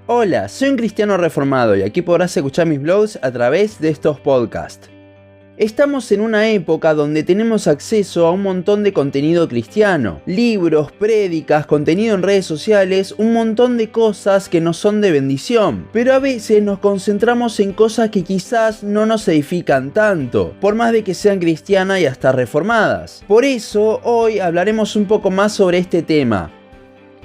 Hola, soy un cristiano reformado y aquí podrás escuchar mis blogs a través de estos podcasts. Estamos en una época donde tenemos acceso a un montón de contenido cristiano, libros, prédicas, contenido en redes sociales, un montón de cosas que nos son de bendición, pero a veces nos concentramos en cosas que quizás no nos edifican tanto, por más de que sean cristianas y hasta reformadas. Por eso hoy hablaremos un poco más sobre este tema.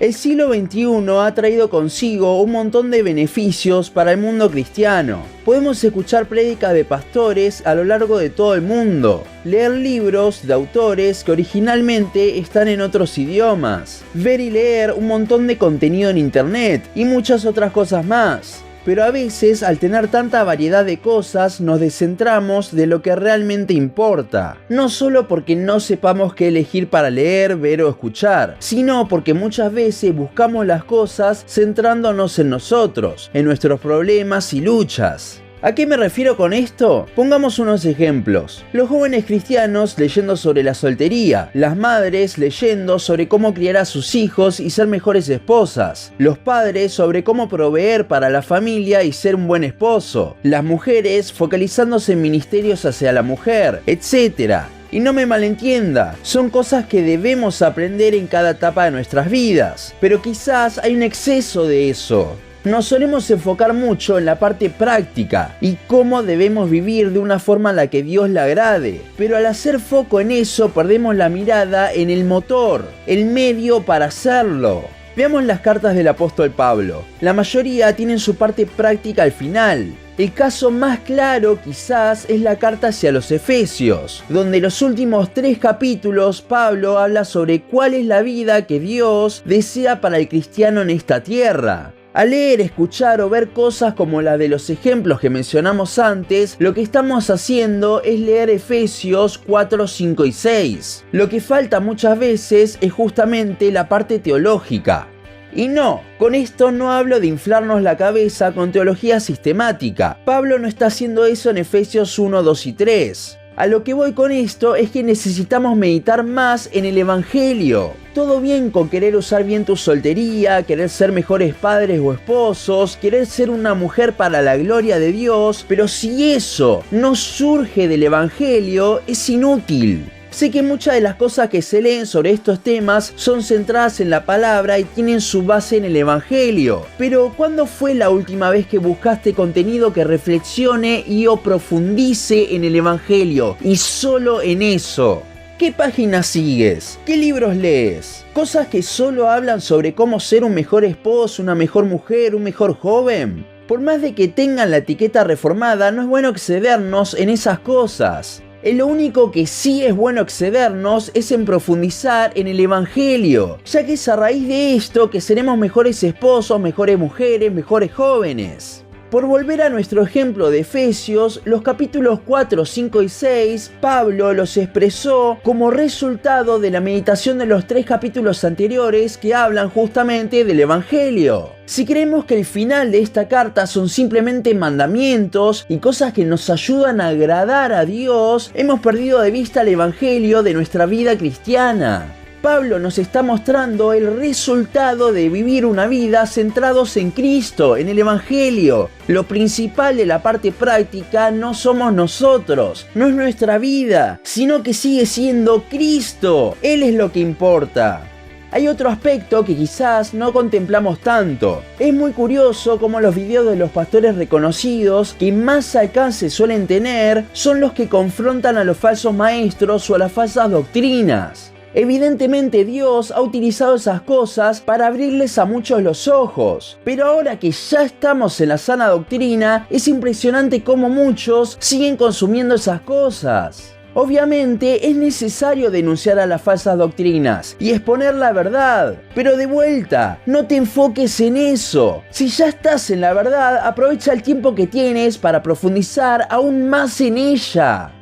El siglo XXI ha traído consigo un montón de beneficios para el mundo cristiano. Podemos escuchar prédicas de pastores a lo largo de todo el mundo, leer libros de autores que originalmente están en otros idiomas, ver y leer un montón de contenido en internet y muchas otras cosas más. Pero a veces, al tener tanta variedad de cosas, nos descentramos de lo que realmente importa. No solo porque no sepamos qué elegir para leer, ver o escuchar, sino porque muchas veces buscamos las cosas centrándonos en nosotros, en nuestros problemas y luchas. ¿A qué me refiero con esto? Pongamos unos ejemplos. Los jóvenes cristianos leyendo sobre la soltería, las madres leyendo sobre cómo criar a sus hijos y ser mejores esposas, los padres sobre cómo proveer para la familia y ser un buen esposo, las mujeres focalizándose en ministerios hacia la mujer, etc. Y no me malentienda, son cosas que debemos aprender en cada etapa de nuestras vidas, pero quizás hay un exceso de eso. Nos solemos enfocar mucho en la parte práctica y cómo debemos vivir de una forma a la que Dios le agrade, pero al hacer foco en eso perdemos la mirada en el motor, el medio para hacerlo. Veamos las cartas del apóstol Pablo. La mayoría tienen su parte práctica al final. El caso más claro quizás es la carta hacia los Efesios, donde en los últimos 3 capítulos Pablo habla sobre cuál es la vida que Dios desea para el cristiano en esta tierra. Al leer, escuchar o ver cosas como la de los ejemplos que mencionamos antes, lo que estamos haciendo es leer Efesios 4, 5 y 6. Lo que falta muchas veces es justamente la parte teológica. Y no, con esto no hablo de inflarnos la cabeza con teología sistemática. Pablo no está haciendo eso en Efesios 1, 2 y 3. A lo que voy con esto es que necesitamos meditar más en el Evangelio. Todo bien con querer usar bien tu soltería, querer ser mejores padres o esposos, querer ser una mujer para la gloria de Dios, pero si eso no surge del Evangelio, es inútil. Sé que muchas de las cosas que se leen sobre estos temas son centradas en la palabra y tienen su base en el Evangelio. Pero ¿cuándo fue la última vez que buscaste contenido que reflexione y o profundice en el Evangelio? Y solo en eso. ¿Qué páginas sigues? ¿Qué libros lees? ¿Cosas que solo hablan sobre cómo ser un mejor esposo, una mejor mujer, un mejor joven? Por más de que tengan la etiqueta reformada, no es bueno excedernos en esas cosas. Lo único que sí es bueno excedernos es en profundizar en el Evangelio, ya que es a raíz de esto que seremos mejores esposos, mejores mujeres, mejores jóvenes. Por volver a nuestro ejemplo de Efesios, los capítulos 4, 5 y 6, Pablo los expresó como resultado de la meditación de los 3 capítulos anteriores que hablan justamente del Evangelio. Si creemos que el final de esta carta son simplemente mandamientos y cosas que nos ayudan a agradar a Dios, hemos perdido de vista el Evangelio de nuestra vida cristiana. Pablo nos está mostrando el resultado de vivir una vida centrados en Cristo, en el Evangelio. Lo principal de la parte práctica no somos nosotros, no es nuestra vida, sino que sigue siendo Cristo. Él es lo que importa. Hay otro aspecto que quizás no contemplamos tanto. Es muy curioso cómo los videos de los pastores reconocidos que más alcance suelen tener son los que confrontan a los falsos maestros o a las falsas doctrinas. Evidentemente Dios ha utilizado esas cosas para abrirles a muchos los ojos, pero ahora que ya estamos en la sana doctrina, es impresionante cómo muchos siguen consumiendo esas cosas. Obviamente es necesario denunciar a las falsas doctrinas y exponer la verdad, pero de vuelta, no te enfoques en eso. Si ya estás en la verdad, aprovecha el tiempo que tienes para profundizar aún más en ella.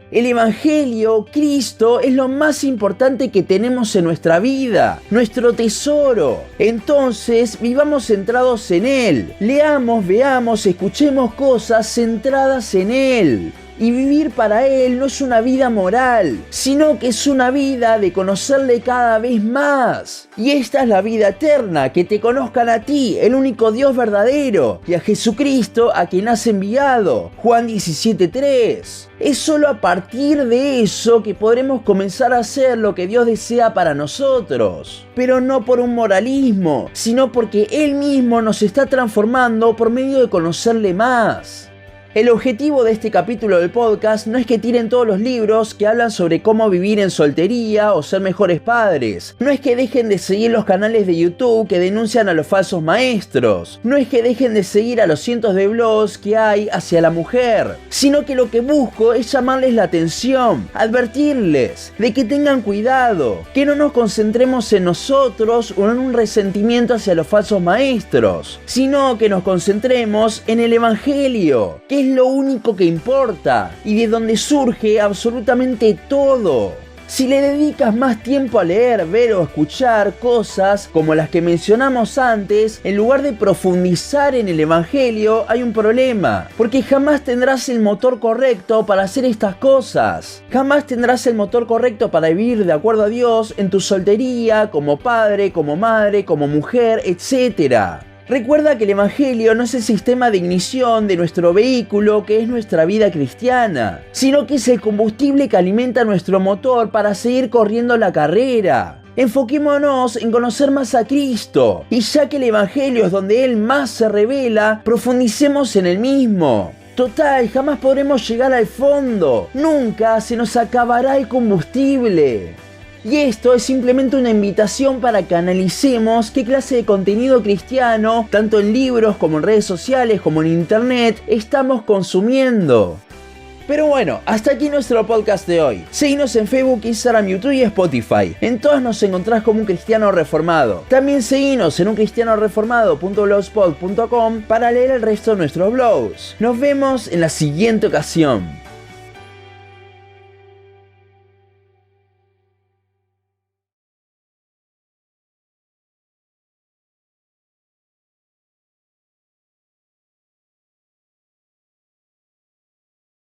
El Evangelio, Cristo, es lo más importante que tenemos en nuestra vida, nuestro tesoro. Entonces, vivamos centrados en Él. Leamos, veamos, escuchemos cosas centradas en Él. Y vivir para Él no es una vida moral, sino que es una vida de conocerle cada vez más. Y esta es la vida eterna, que te conozcan a ti, el único Dios verdadero, y a Jesucristo a quien has enviado. Juan 17:3. Es solo a partir de eso que podremos comenzar a hacer lo que Dios desea para nosotros. Pero no por un moralismo, sino porque Él mismo nos está transformando por medio de conocerle más. El objetivo de este capítulo del podcast no es que tiren todos los libros que hablan sobre cómo vivir en soltería o ser mejores padres. No es que dejen de seguir los canales de YouTube que denuncian a los falsos maestros. No es que dejen de seguir a los cientos de blogs que hay hacia la mujer. Sino que lo que busco es llamarles la atención, advertirles de que tengan cuidado, que no nos concentremos en nosotros o en un resentimiento hacia los falsos maestros, sino que nos concentremos en el Evangelio, que es lo único que importa y de donde surge absolutamente todo. Si le dedicas más tiempo a leer, ver o escuchar cosas como las que mencionamos antes, en lugar de profundizar en el Evangelio, hay un problema, porque jamás tendrás el motor correcto para hacer estas cosas. Jamás tendrás el motor correcto para vivir de acuerdo a Dios en tu soltería, como padre, como madre, como mujer, etc. Recuerda que el Evangelio no es el sistema de ignición de nuestro vehículo que es nuestra vida cristiana, sino que es el combustible que alimenta nuestro motor para seguir corriendo la carrera. Enfoquémonos en conocer más a Cristo, y ya que el Evangelio es donde Él más se revela, profundicemos en el mismo. Total, jamás podremos llegar al fondo, nunca se nos acabará el combustible. Y esto es simplemente una invitación para que analicemos qué clase de contenido cristiano, tanto en libros como en redes sociales como en internet, estamos consumiendo. Pero bueno, hasta aquí nuestro podcast de hoy. Seguinos en Facebook, Instagram, YouTube y Spotify. En todas nos encontrás como Un Cristiano Reformado. También seguinos en uncristianoreformado.blogspot.com para leer el resto de nuestros blogs. Nos vemos en la siguiente ocasión.